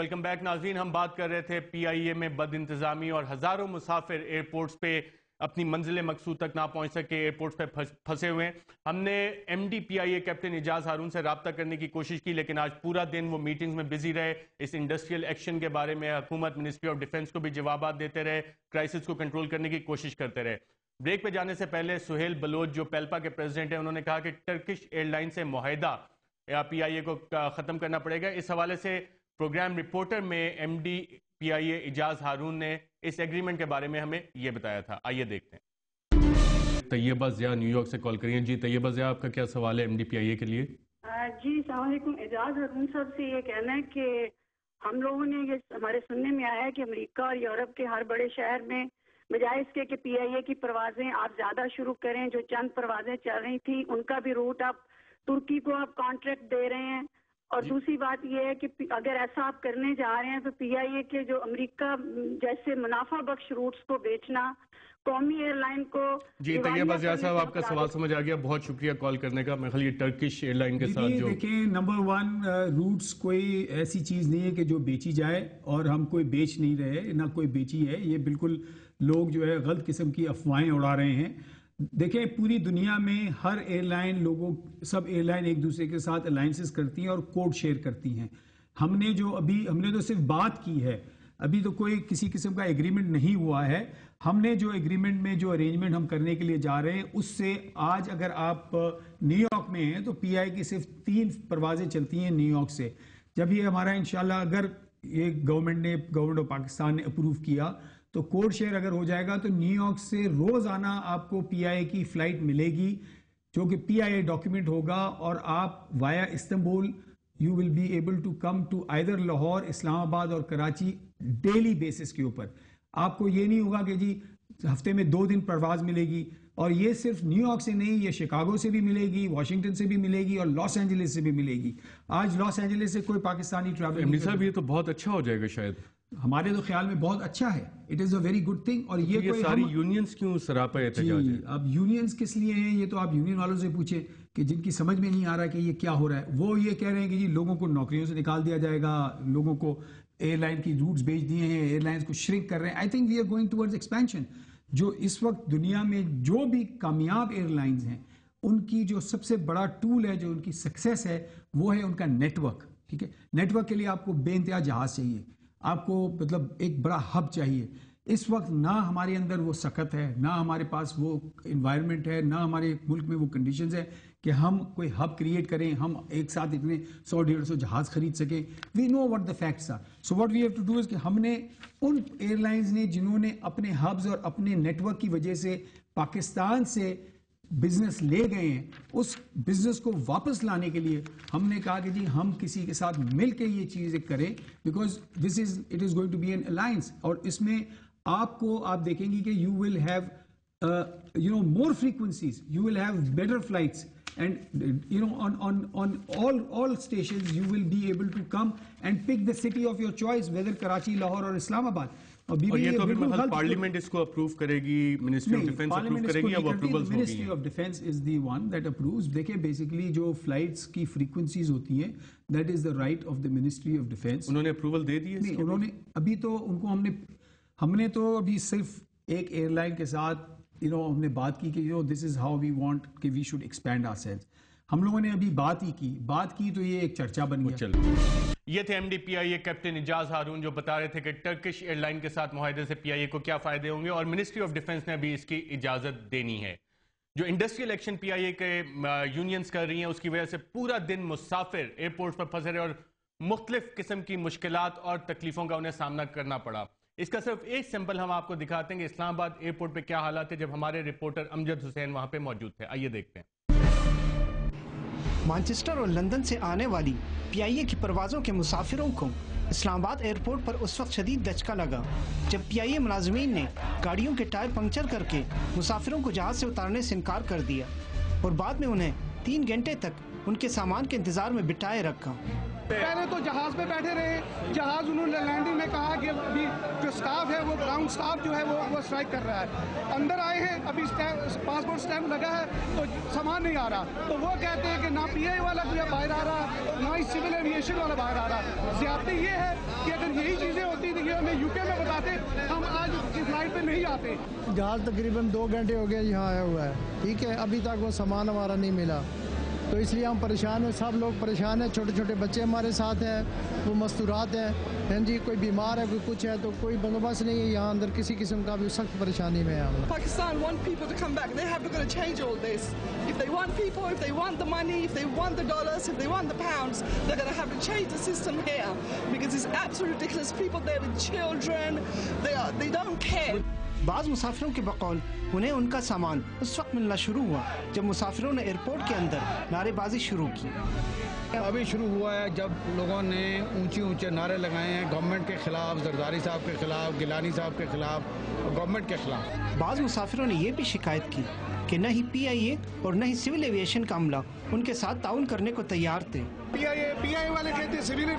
Welcome back ناظرین. ہم بات کر رہے تھے پی آئی اے میں بد انتظامی اور ہزاروں مسافر ایئرپورٹس پہ اپنی منزل مقصود تک نہ پہنچ سکے, ایئرپورٹس پہ پھنسے ہوئے ہیں. ہم نے M D P I A captain Ijaz Haroon سے رابطہ کرنے کی کوشش کی, لیکن آج پورا دن وہ میٹنگز میں بزی رہے. اس انڈسٹریل ایکشن کے بارے میں حکومت, منسٹری آف ڈیفنس کو بھی جوابات دیتے رہے, کرائسس کو کنٹرول کرنے کی کوشش کرتے رہے. بریک پہ جانے سے پہلے سہیل بلوچ جو پیلپا کے پریزیڈنٹ ہیں, انہوں نے کہا کہ ٹرکش ایئر لائن سے معاہدہ پی آئی اے کو ختم کرنا پڑے گا. اس حوالے سے پروگرام رپورٹر میں ایم ڈی پی آئی اے اعجاز ہارون نے اس ایگریمنٹ کے بارے میں ہمیں یہ بتایا تھا. آئیے دیکھتے ہیں. طیبہ ضیاء نیو یارک سے کال کریے. جی طیبہ ضیاء, آپ کا کیا سوال ہے ایم ڈی پی آئی اے کے لیے؟ جی السلام علیکم. اعجاز ہارون صاحب سے یہ کہنا ہے کہ ہم لوگوں نے یہ ہمارے سننے میں آیا ہے کہ امریکہ اور یورپ کے ہر بڑے شہر میں بجائے اس کے کہ پی آئی اے کی پروازیں آپ زیادہ شروع کریں, جو چند پروازیں چل رہی تھیں ان کا بھی روٹ آپ ترکی کو آپ کانٹریکٹ دے رہے ہیں. اور دوسری بات یہ ہے کہ اگر ایسا آپ کرنے جا رہے ہیں تو پی آئی اے کے جو امریکہ جیسے منافع بخش روٹس کو بیچنا, قومی ایئر لائن کو. جی طیبہ ضیاء صاحب, آپ کا سوال سمجھ آ گیا, بہت شکریہ کال کرنے کا. میں خیال یہ ٹرکش ایئر لائن کے ساتھ جو دیکھیں, نمبر ون روٹس کوئی ایسی چیز نہیں ہے کہ جو بیچی جائے, اور ہم کوئی بیچ نہیں رہے, نہ کوئی بیچی ہے. یہ بالکل لوگ جو ہے غلط قسم کی افواہیں اڑا رہے ہیں. دیکھیں پوری دنیا میں ہر ایئر لائن سب ایئر لائن ایک دوسرے کے ساتھ الائنسز کرتی ہیں اور کوڈ شیئر کرتی ہیں. ہم نے تو صرف بات کی ہے, ابھی تو کوئی کسی قسم کا ایگریمنٹ نہیں ہوا ہے. ہم نے جو ایگریمنٹ میں جو ارینجمنٹ ہم کرنے کے لیے جا رہے ہیں, اس سے آج اگر آپ نیو یارک میں ہیں تو پی آئی کی صرف 3 پروازیں چلتی ہیں نیو یارک سے. جب یہ ہمارا انشاءاللہ اگر یہ گورنمنٹ آف پاکستان نے اپروو کیا تو کوڈ شیئر اگر ہو جائے گا تو نیو یارک سے روزانہ آپ کو پی آئی کی فلائٹ ملے گی, جو کہ پی آئی ڈاکیومنٹ ہوگا, اور آپ via Istanbul you will be able to come to either Lahore, Islamabad اور کراچی ڈیلی بیسس کے اوپر. آپ کو یہ نہیں ہوگا کہ جی ہفتے میں 2 دن پرواز ملے گی, اور یہ صرف نیو یارک سے نہیں, یہ شکاگو سے بھی ملے گی, واشنگٹن سے بھی ملے گی, اور لاس اینجلس سے بھی ملے گی. آج لاس اینجلس سے کوئی پاکستانی ٹریول صاحب یہ تو بہت اچھا ہو جائے گا, شاید ہمارے تو خیال میں بہت اچھا ہے. It is a very good thing. اور یہ ساری یونینز کیوں سراپا احتجاج ہے؟ اب یونینز کس لیے ہیں یہ تو آپ یونین والوں سے پوچھیں, کہ جن کی سمجھ میں نہیں آ رہا کہ یہ کیا ہو رہا ہے. وہ یہ کہہ رہے ہیں کہ جی لوگوں کو نوکریوں سے نکال دیا جائے گا, لوگوں کو ایئر لائن کی روٹس بیچ دیے ہیں, ایئر لائنز کو شرنک کر رہے ہیں. I think we are going towards expansion. جو اس وقت دنیا میں جو بھی کامیاب ایئر لائنز ہیں, ان کی جو سب سے بڑا ٹول ہے, جو ان کی سکسیس ہے, وہ ہے ان کا نیٹ ورک. ٹھیک ہے, نیٹ ورک کے لیے آپ کو بے انتہا جہاز چاہیے, آپ کو مطلب ایک بڑا ہب چاہیے. اس وقت نہ ہمارے اندر وہ سخت ہے, نہ ہمارے پاس وہ انوائرمنٹ ہے, نہ ہمارے ملک میں وہ کنڈیشنز ہیں کہ ہم کوئی ہب کریٹ کریں, ہم ایک ساتھ اتنے 100-150 جہاز خرید سکیں. We know what the facts are. So what we have to do is کہ ہم نے ان ایئر لائنز نے جنہوں نے اپنے ہبز اور اپنے نیٹ ورک کی وجہ سے پاکستان سے بزنس لے گئے ہیں, اس بزنس کو واپس لانے کے لیے ہم نے کہا کہ جی ہم کسی کے ساتھ مل کے یہ چیزیں کریں, because it is going to be an alliance. اور اس میں آپ دیکھیں گی کہ you will have more frequencies, you will have better flights, and on all stations you will be able to come and pick the city of your choice, whether Karachi, Lahore or Islamabad. اور یہ تو ابھی parliament اس کو approve کرے گی, ministry of defence approve کرے گی, یا وہ اپروولز ہوگی؟ Ministry of defence is the one that approves. دیکھیں بیسیکلی جو فلائٹس کی فریکوینسیز ہوتی ہیں, that is the right of the ministry of defence. انہوں نے اپروول دے دی ہے؟ نہیں, انہوں نے ابھی تو ان کو ہم نے تو ابھی صرف ایک ایئر لائن کے ساتھ ہم نے بات کی کہ دس از ہاؤ وی وانٹ کہ we should expand our sales. ہم لوگوں نے ابھی بات کی تو یہ ایک چرچا بن گیا. یہ تھے M D P I A captain Ijaz Haroon, جو بتا رہے تھے کہ ٹرکش ایئر لائن کے ساتھ معاہدے سے پی آئی اے کو کیا فائدے ہوں گے, اور منسٹری آف ڈیفنس نے ابھی اس کی اجازت دینی ہے. جو انڈسٹریل ایکشن پی آئی اے کے یونینز کر رہی ہیں, اس کی وجہ سے پورا دن مسافر ایئرپورٹس پر پھنسے رہے اور مختلف قسم کی مشکلات اور تکلیفوں کا انہیں سامنا کرنا پڑا. اس کا صرف ایک سیمپل ہم آپ کو دکھاتے ہیں کہ اسلام آباد ایئرپورٹ پہ کیا حالات تھے جب ہمارے رپورٹر امجد حسین وہاں پہ موجود تھے. آئیے دیکھتے ہیں. مانچسٹر اور لندن سے آنے والی پی آئی اے کی پروازوں کے مسافروں کو اسلام آباد ایئرپورٹ پر اس وقت شدید دھچکا لگا جب پی آئی اے ملازمین نے گاڑیوں کے ٹائر پنکچر کر کے مسافروں کو جہاز سے اتارنے سے انکار کر دیا, اور بعد میں انہیں 3 گھنٹے تک ان کے سامان کے انتظار میں بٹھائے رکھا. پہلے تو جہاز پہ بیٹھے رہے, جہاز انہوں نے لینڈنگ میں کہا کہ ابھی جو سٹاف ہے وہ گراؤنڈ سٹاف جو ہے وہ سٹرائک کر رہا ہے. اندر آئے ہیں, ابھی پاسپورٹ سٹیمپ لگا ہے تو سامان نہیں آ رہا, تو وہ کہتے ہیں کہ نہ پی آئی والا باہر آ رہا, نہ ہی سول ایویشن والا باہر آ رہا. زیادتی یہ ہے کہ اگر یہی چیزیں ہوتی تو یہ ہمیں یو کے میں بتاتے, ہم آج اس فلائٹ پہ نہیں آتے. جہاز تقریباً 2 گھنٹے ہو گئے یہاں آیا ہوا ہے, ٹھیک ہے, ابھی تک وہ سامان ہمارا نہیں ملا, تو اس لیے ہم پریشان ہیں, سب لوگ پریشان ہیں. چھوٹے چھوٹے بچے ہمارے ساتھ ہیں, وہ مستورات ہیں, ہاں جی, کوئی بیمار ہے, کوئی کچھ ہے, تو کوئی بندوبست نہیں ہے یہاں اندر کسی قسم کا بھی. سخت پریشانی میں ہے ہم. Pakistan want people to come back. They have to change all this. If they want people, if they want the money, if they want the dollars, if they want the pounds, they're going to have to change the system here because it's absolutely ridiculous. People there with children, they don't care. بعض مسافروں کے بقول انہیں ان کا سامان اس وقت ملنا شروع ہوا جب مسافروں نے ایئرپورٹ کے اندر نعرے بازی شروع کی. ابھی شروع ہوا ہے جب لوگوں نے اونچے نعرے لگائے ہیں گورنمنٹ کے خلاف, زرداری صاحب کے خلاف, گیلانی صاحب کے خلاف, گورنمنٹ کے خلاف. بعض مسافروں نے یہ بھی شکایت کی کہ نہ ہی پی آئی اے اور نہ ہی سول ایویشن کا عملہ ان کے ساتھ تعاون کرنے کو تیار تھے. پی آئی والے کہتے ہیں سول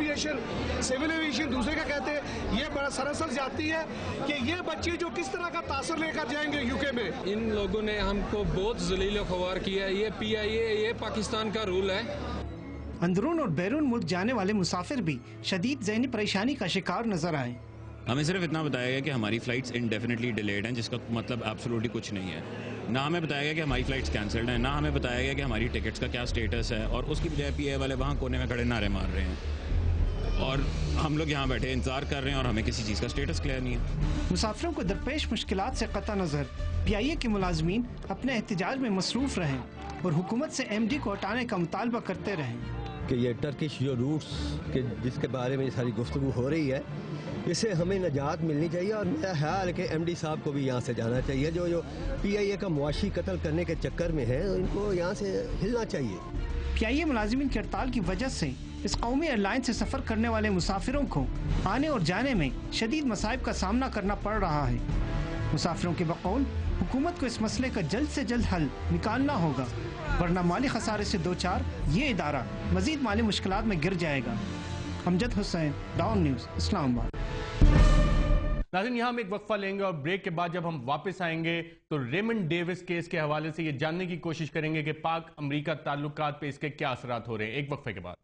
ایویشن دوسرے کا کہتے ہیں. یہ بڑا سراسر جاتی ہے کہ یہ بچے جو کس طرح کا تاثر لے کر جائیں گے یو کے میں. ان لوگوں نے ہم کو بہت ذلیل و خوار کیا. یہ پی آئی اے, یہ پاکستان کا رول ہے. اندرون اور بیرون ملک جانے والے مسافر بھی شدید ذہنی پریشانی کا شکار نظر آئے. ہمیں صرف اتنا بتایا گیا کہ ہماری فلائٹس انڈیفینیٹلی ڈیلیڈ ہیں, جس کا مطلب ایبسولوٹلی کچھ نہیں ہے. نہ ہمیں بتایا گیا کہ ہماری فلائٹس کینسلڈ ہیں, نہ ہمیں بتایا گیا کہ ہماری ٹکٹس کا کیا سٹیٹس ہے, اور اس کی بجائے پی آئی والے وہاں کونے میں کھڑے نعرے مار رہے ہیں اور ہم لوگ یہاں بیٹھے انتظار کر رہے ہیں اور ہمیں کسی چیز کا سٹیٹس کلیئر نہیں ہے. مسافروں کو درپیش مشکلات سے قطع نظر پی آئی اے کے ملازمین اپنے احتجاج میں مصروف رہیں اور حکومت سے ایم ڈی کو ہٹانے کا مطالبہ کرتے رہیں. کہ یہ ٹرکش جو روٹس کے جس کے بارے میں ساری گفتگو ہو رہی ہے, اس سے ہمیں نجات ملنی چاہیے, اور میرا خیال ہے کہ ایم ڈی صاحب کو بھی یہاں سے جانا چاہیے. جو پی آئی اے کا معاشی قتل کرنے کے چکر میں ہے, ان کو یہاں سے ہلنا چاہیے. پی آئی اے ملازمین کی ہڑتال کی وجہ سے اس قومی ایئر لائن سے سفر کرنے والے مسافروں کو آنے اور جانے میں شدید مصائب کا سامنا کرنا پڑ رہا ہے. مسافروں کے بقول حکومت کو اس مسئلے کا جلد سے جلد حل نکالنا ہوگا, ورنہ مالی خسارے سے دوچار یہ ادارہ مزید مالی مشکلات میں گر جائے گا. امجد حسین, ڈاؤن نیوز, اسلام آباد. ناظرین, یہاں ہم ایک وقفہ لیں گے اور بریک کے بعد جب ہم واپس آئیں گے تو ریمنڈ ڈیوس کیس کے حوالے سے یہ جاننے کی کوشش کریں گے کہ پاک امریکہ تعلقات پہ اس کے کیا اثرات ہو رہے ہیں. ایک وقفے کے بعد.